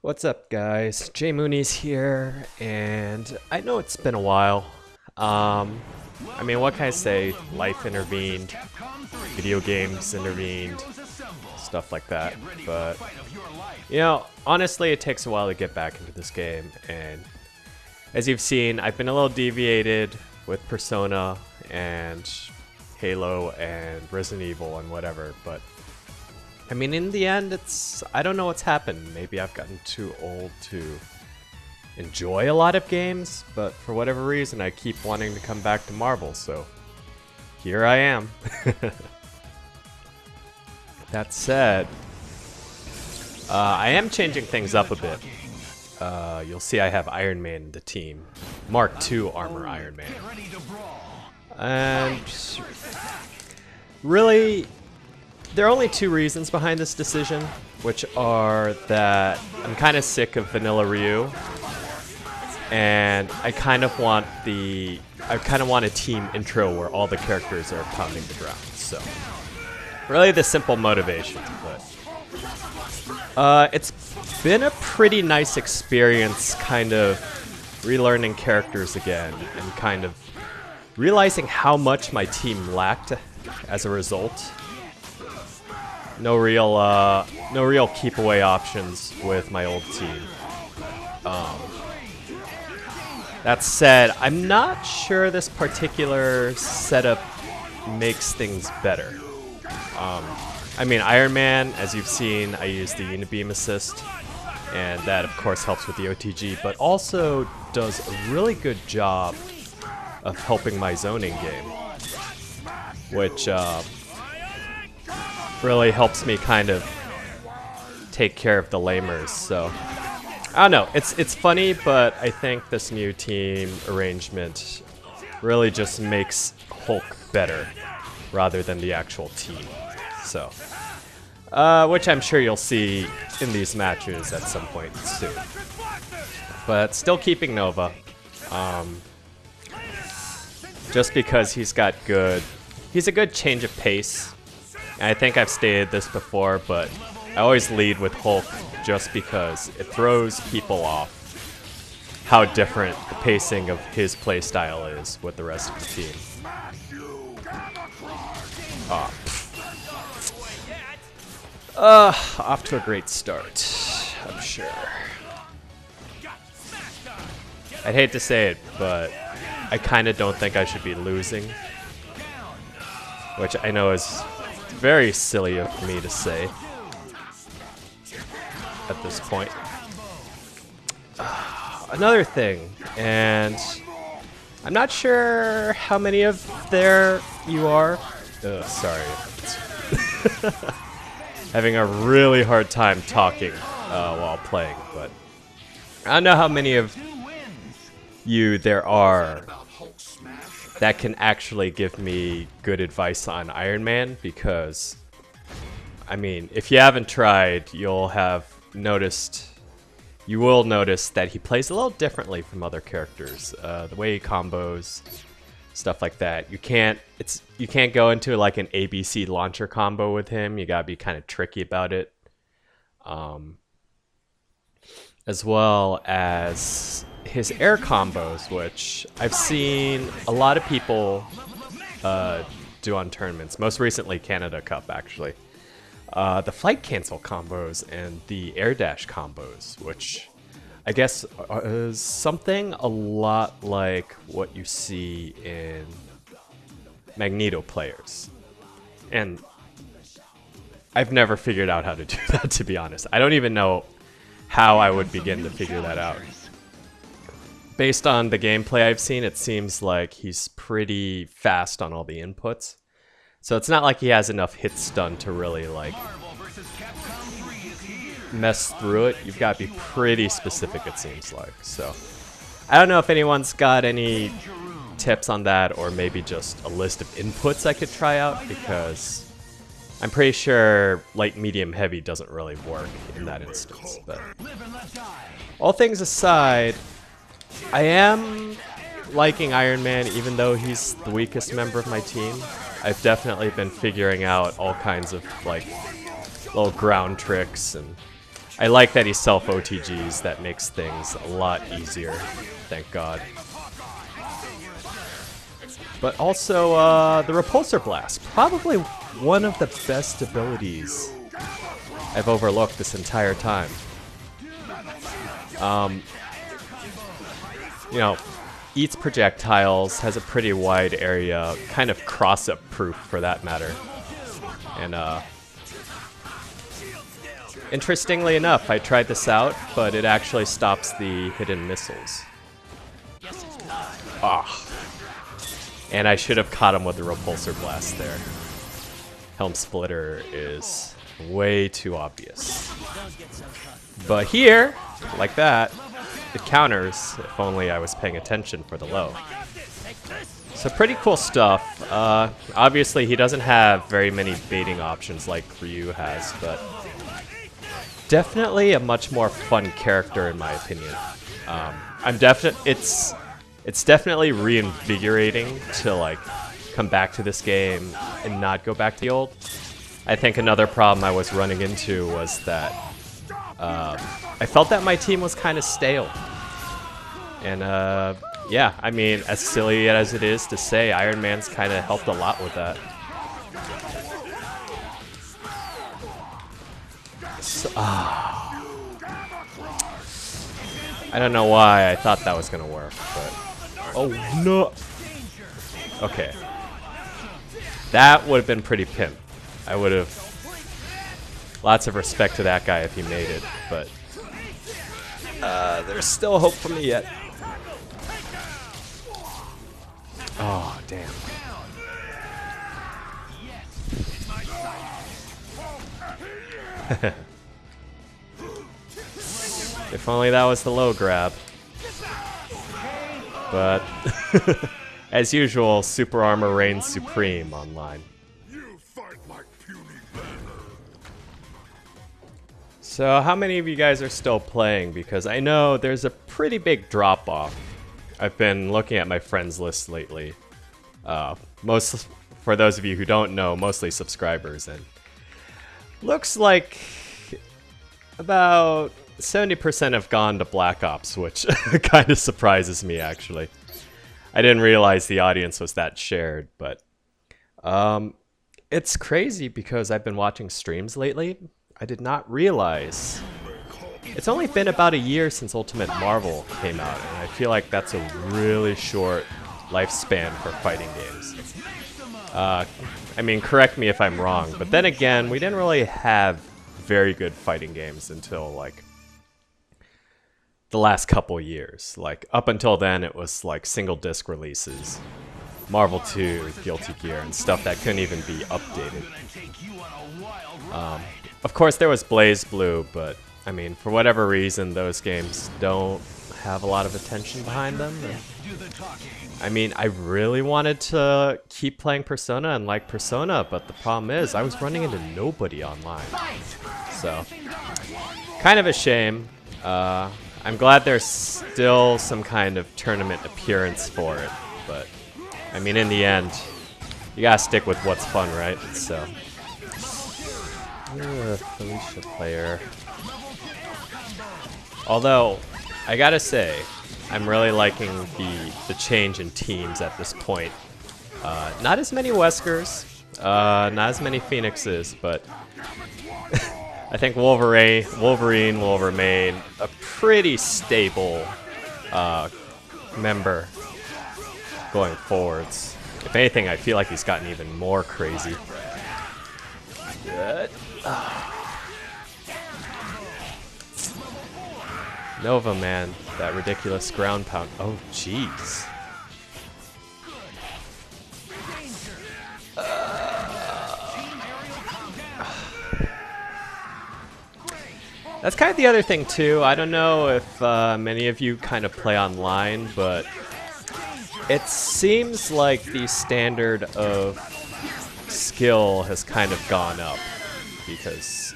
What's up, guys? jmoonies here, and I know it's been a while. I mean, what can I say? Life intervened, video games intervened, stuff like that. But, honestly, it takes a while to get back into this game, and as you've seen, I've been a little deviated with Persona and Halo and Resident Evil and whatever, but I mean, in the end, I don't know what's happened. Maybe I've gotten too old to enjoy a lot of games, but for whatever reason, I keep wanting to come back to Marvel, so here I am. That said, I am changing things up a bit. You'll see I have Iron Man in the team. Mark II Armor Iron Man. And really, there are only two reasons behind this decision, which are that I'm kind of sick of Vanilla Ryu, and I kind of want a team intro where all the characters are pounding the ground. So, really the simple motivation, but it's been a pretty nice experience kind of relearning characters again and kind of realizing how much my team lacked as a result. No real keep away options with my old team. That said, I'm not sure this particular setup makes things better. I mean, Iron Man, as you've seen, I use the Unibeam assist, and that of course helps with the OTG, but also does a really good job of helping my zoning game, which really helps me kind of take care of the lamers. So I don't know, it's funny, but I think this new team arrangement really just makes Hulk better rather than the actual team. So which I'm sure you'll see in these matches at some point soon. But still keeping Nova, just because he's a good change of pace. I think I've stated this before, but I always lead with Hulk just because it throws people off how different the pacing of his playstyle is with the rest of the team. Off to a great start, I'm sure. I'd hate to say it, but I kind of don't think I should be losing, which I know is very silly of me to say at this point. Another thing, and I'm not sure how many of there you are. Sorry. Having a really hard time talking while playing, but I don't know how many of you there are that can actually give me good advice on Iron Man, because, I mean, if you haven't tried, you will notice that he plays a little differently from other characters. The way he combos, stuff like that. You can't go into like an ABC launcher combo with him. You gotta be kind of tricky about it. As well as his air combos, which I've seen a lot of people do on tournaments, most recently Canada Cup actually. The flight cancel combos and the air dash combos, which I guess is something a lot like what you see in Magneto players. And I've never figured out how to do that, to be honest. I don't even know how I would begin to figure that out. Based on the gameplay I've seen, it seems like he's pretty fast on all the inputs. So it's not like he has enough hit stun to really like mess through it. You've got to be pretty specific, it seems like. So I don't know if anyone's got any tips on that, or maybe just a list of inputs I could try out, because I'm pretty sure light, medium, heavy doesn't really work in that instance. But all things aside, I am liking Iron Man, even though he's the weakest member of my team. I've definitely been figuring out all kinds of like little ground tricks, and I like that he self-OTGs. That makes things a lot easier. Thank God. But also, the Repulsor Blast. Probably one of the best abilities I've overlooked this entire time. You know, eats projectiles, has a pretty wide area, kind of cross-up proof for that matter. And, interestingly enough, I tried this out, but it actually stops the hidden missiles. Ah. And I should have caught him with the Repulsor Blast there. Helm Splitter is way too obvious. But here, like that, it counters, if only I was paying attention for the low. So pretty cool stuff. Obviously, he doesn't have very many baiting options like Ryu has, but definitely a much more fun character in my opinion. It's definitely reinvigorating to like come back to this game and not go back to the old. I think another problem I was running into was that I felt that my team was kind of stale. And yeah, I mean, as silly as it is to say, Iron Man's kind of helped a lot with that. So, I don't know why I thought that was gonna work, but oh no. Okay, that would have been pretty pimp. I would have lots of respect to that guy if he made it, but there's still hope for me yet. Oh damn. If only that was the low grab. But as usual, super armor reigns supreme online. So how many of you guys are still playing? Because I know there's a pretty big drop off. I've been looking at my friends list lately. Most, for those of you who don't know, mostly subscribers, and looks like about 70% have gone to Black Ops, which kind of surprises me, actually. I didn't realize the audience was that shared, but it's crazy because I've been watching streams lately. I did not realize it's only been about a year since Ultimate Marvel came out, and I feel like that's a really short lifespan for fighting games. I mean, correct me if I'm wrong, but then again, we didn't really have very good fighting games until like the last couple years. Like up until then, it was like single disc releases, Marvel 2, Guilty Gear, and stuff that couldn't even be updated. Of course, there was Blaze Blue, but I mean, for whatever reason, those games don't have a lot of attention behind them. And, I mean, I really wanted to keep playing Persona and like Persona, but the problem is I was running into nobody online. So, kind of a shame. I'm glad there's still some kind of tournament appearance for it, but I mean, in the end, you gotta stick with what's fun, right? So, Felicia player. Although, I gotta say, I'm really liking the change in teams at this point. Not as many Weskers, not as many Phoenixes, but I think Wolverine will remain a pretty stable member going forwards. If anything, I feel like he's gotten even more crazy. Good. Nova, man, that ridiculous ground pound. Oh, jeez. That's kind of the other thing, too. I don't know if many of you kind of play online, but it seems like the standard of skill has kind of gone up. Because,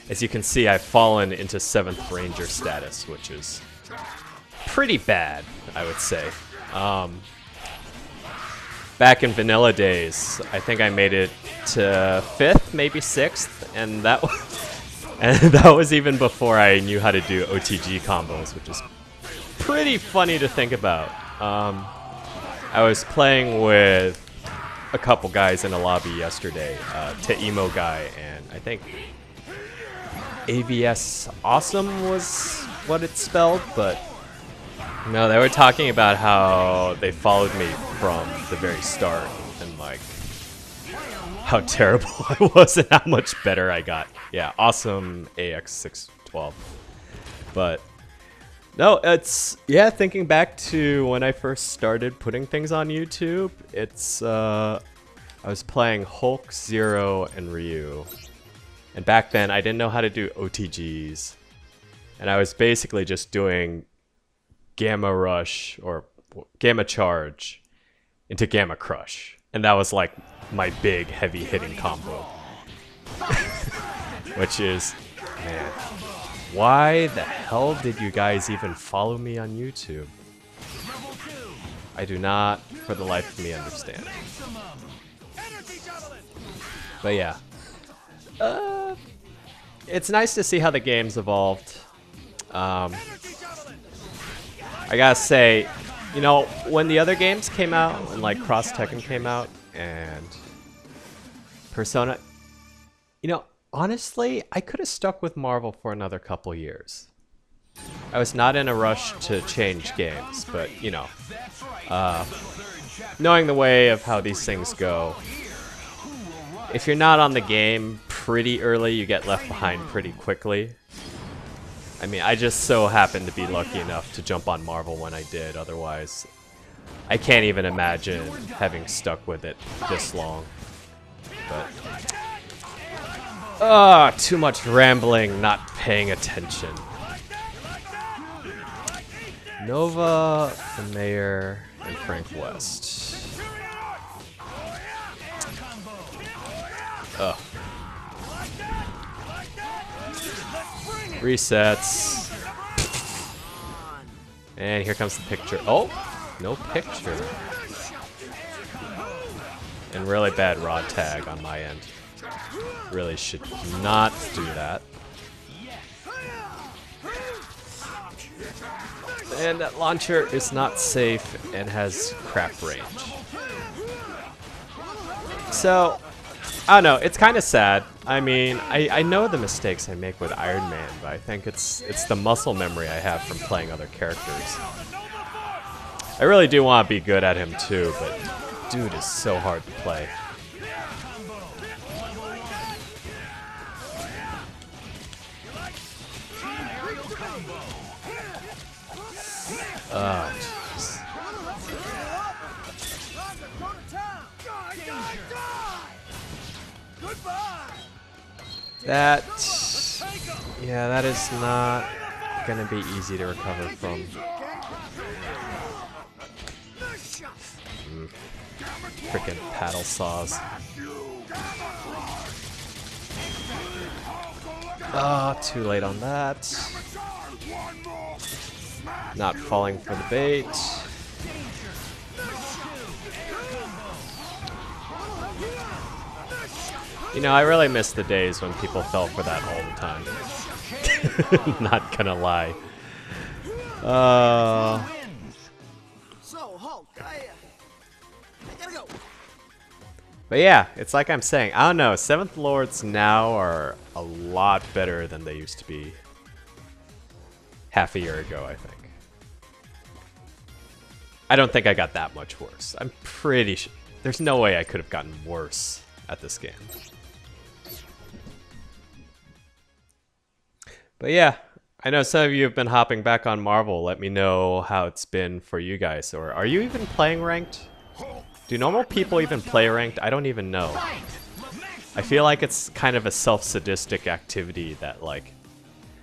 as you can see, I've fallen into 7th Ranger status, which is pretty bad, I would say. Back in vanilla days, I think I made it to 5th, maybe 6th, and that And that was even before I knew how to do OTG combos, which is pretty funny to think about. I was playing with a couple guys in a lobby yesterday, Emo guy, and I think AVS Awesome was what it spelled, but no, they were talking about how they followed me from the very start and like how terrible I was and how much better I got. Yeah, awesome AX612. But no, it's, yeah, thinking back to when I first started putting things on YouTube, it's, I was playing Hulk, Zero, and Ryu. And back then, I didn't know how to do OTGs. And I was basically just doing Gamma Rush, or Gamma Charge, into Gamma Crush. And that was like my big, heavy hitting combo. Which is, man, why the hell did you guys even follow me on YouTube? I do not, for the life of me, understand. But yeah. It's nice to see how the game's evolved. I gotta say, you know, when the other games came out, when like Cross Tekken came out, and Persona, you know, honestly, I could have stuck with Marvel for another couple years. I was not in a rush to change games, but, you know, knowing the way of how these things go, if you're not on the game pretty early, you get left behind pretty quickly. I mean, I just so happened to be lucky enough to jump on Marvel when I did, otherwise I can't even imagine having stuck with it this long. But too much rambling, not paying attention. Nova, the Mayor, and Frank West. Ugh. Resets. And here comes the picture. Oh, no picture. And really bad rod tag on my end. Really should not do that. And that launcher is not safe and has crap range. So, I don't know, it's kind of sad. I mean, I know the mistakes I make with Iron Man, but I think it's the muscle memory I have from playing other characters. I really do want to be good at him too, but dude is so hard to play. Oh, jeez. That, yeah, that is not gonna be easy to recover from. Frickin' paddle saws. Ah, too late on that. Not falling for the bait. You know, I really miss the days when people fell for that all the time. Not gonna lie. But yeah, it's like I'm saying, I don't know, 7th Lords now are a lot better than they used to be half a year ago, I think. I don't think I got that much worse. I'm pretty sure. There's no way I could have gotten worse at this game. But yeah, I know some of you have been hopping back on Marvel. Let me know how it's been for you guys. Or are you even playing ranked? Do normal people even play ranked? I don't even know. I feel like it's kind of a self-sadistic activity that like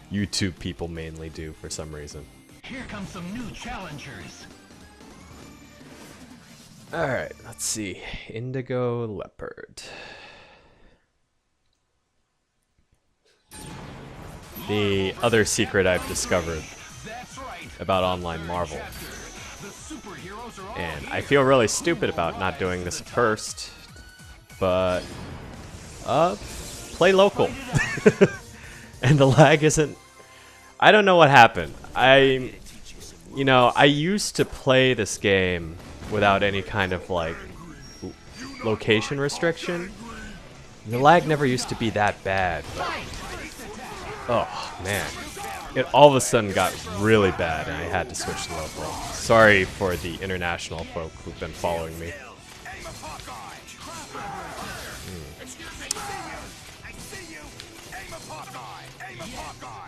YouTube people mainly do for some reason. Here come some new challengers. Alright, let's see. Indigo Leopard. The other secret I've discovered about online Marvel. And I feel really stupid about not doing this first, but play local. and the lag isn't... I don't know what happened. You know, I used to play this game without any kind of, like, location restriction. The lag never used to be that bad, but... Oh, man. It all of a sudden got really bad, and I had to switch to local. Sorry for the international folk who've been following me.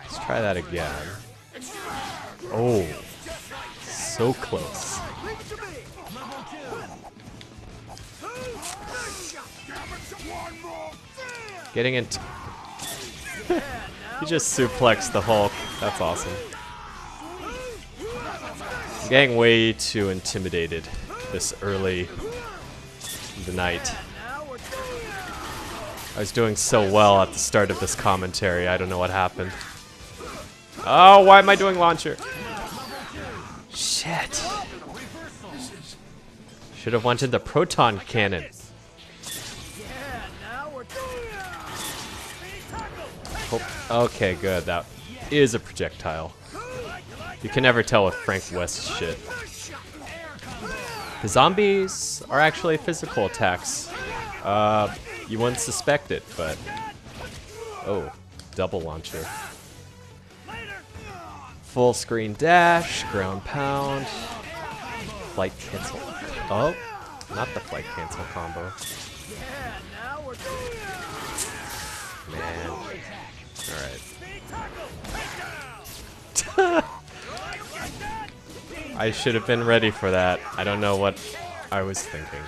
Let's try that again. Oh, so close. Getting into... He just suplexed the Hulk. That's awesome. I'm getting way too intimidated this early in the night. I was doing so well at the start of this commentary. I don't know what happened. Oh, why am I doing launcher? Shit. Should have wanted the proton cannon. Oh, okay, good. That is a projectile. You can never tell with Frank West shit. The zombies are actually physical attacks. You wouldn't suspect it, but... Oh, double launcher. Full screen dash, ground pound, flight cancel. Oh, not the flight cancel combo. Man. Alright. I should have been ready for that. I don't know what I was thinking.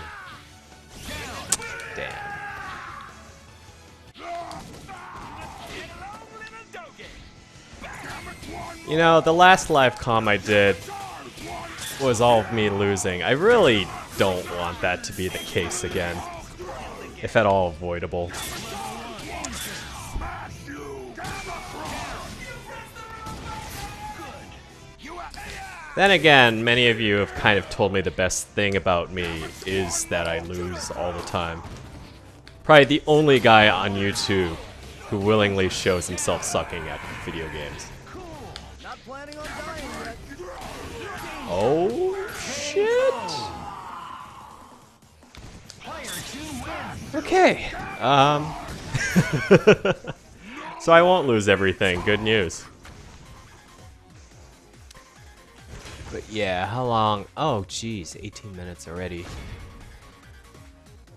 Damn. You know, the last live comm I did was all of me losing. I really don't want that to be the case again, if at all avoidable. Then again, many of you have kind of told me the best thing about me is that I lose all the time. Probably the only guy on YouTube who willingly shows himself sucking at video games. Oh, shit. Okay. So I won't lose everything. Good news. But yeah, how long? Oh, geez, 18 minutes already.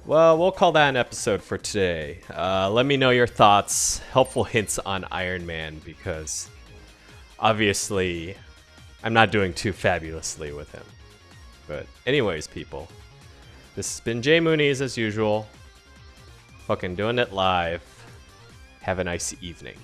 Well, we'll call that an episode for today. Let me know your thoughts, helpful hints on Iron Man, because obviously I'm not doing too fabulously with him. But anyways, people, this has been jmoonies as usual. Fucking doing it live. Have a nice evening.